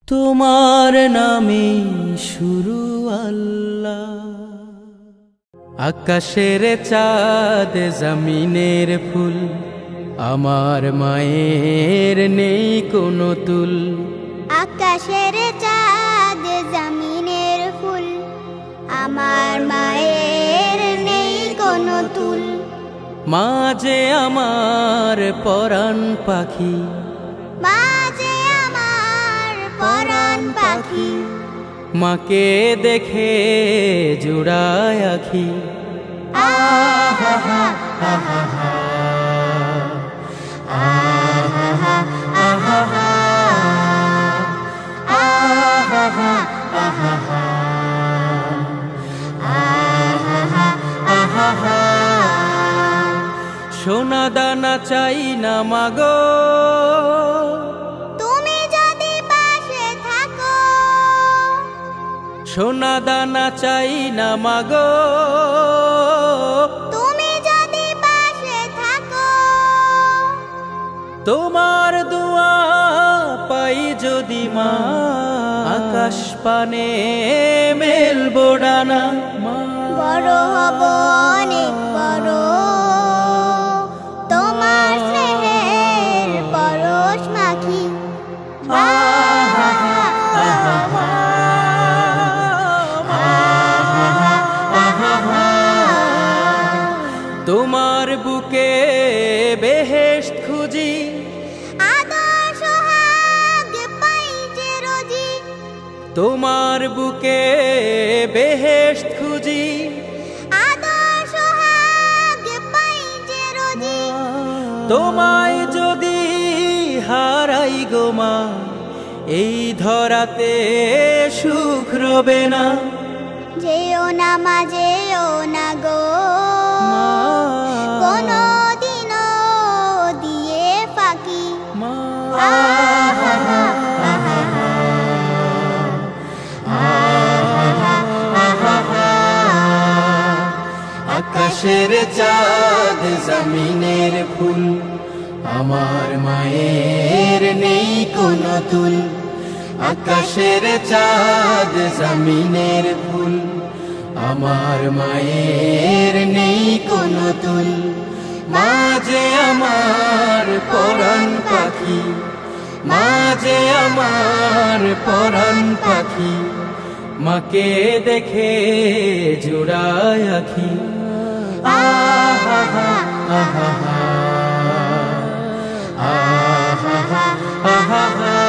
তোমার নামে শুরু আল্লাহ। আকাশের চাঁদ জমিনের ফুল, আমার মায়ের নেই কোনো তুল। আকাশের চাঁদ জমিনের ফুল, আমার মায়ের নেই কোনো তুল। মা যে আমার পরাণ পাখি, মা যে আমার পরাণ পাখি। মাকে দেখে জুড়ায় আখি। আহা হা আহা হা আহা হা আহা হা আহা হা আহা হা আহা হা আহা হা। সোনা দানা চাই না মাগো, তুমি যদি পাশে থাকো। সোনা দানা চাই না মাগো, তুমি যদি পাশে থাকো। তোমার দুয়া পাই যদি মা, আকাশ পানে মেলবো ডানা। বড় হব অনেক বড়, তোমার স্নেহের পরশ মাখি। আহা হা আহা হা আহা হা আহা হা। তোমার বুকে বেহেশত খুঁজি, আদর সোহাগ পাই যে রোজি। তোমার বুকে বেহেশত খুঁজি। আদর সোহাগ পাই যে রোজি। তোমায় যদি হারাই গো মা, এই ধরাতে সুখ রবে না। যেও না মা যেও না গো, কোনো দিনও দিয়ে ফাঁকি। আহা হা আহা হা আহা হা আহা হা। আকাশের চাঁদ জমিনের ফুল, আমার মায়ের নেই কোনো তুল। আকাশের চাঁদ জমিনের ফুল, আমার মায়ের নেই কোনো তুল। মা যে আমার পরাণ পাখি, মা যে আমার পরাণ পাখি। মাকে দেখে জুড়ায় আখি। আহা হা আহা হা আহা হা আহা হা।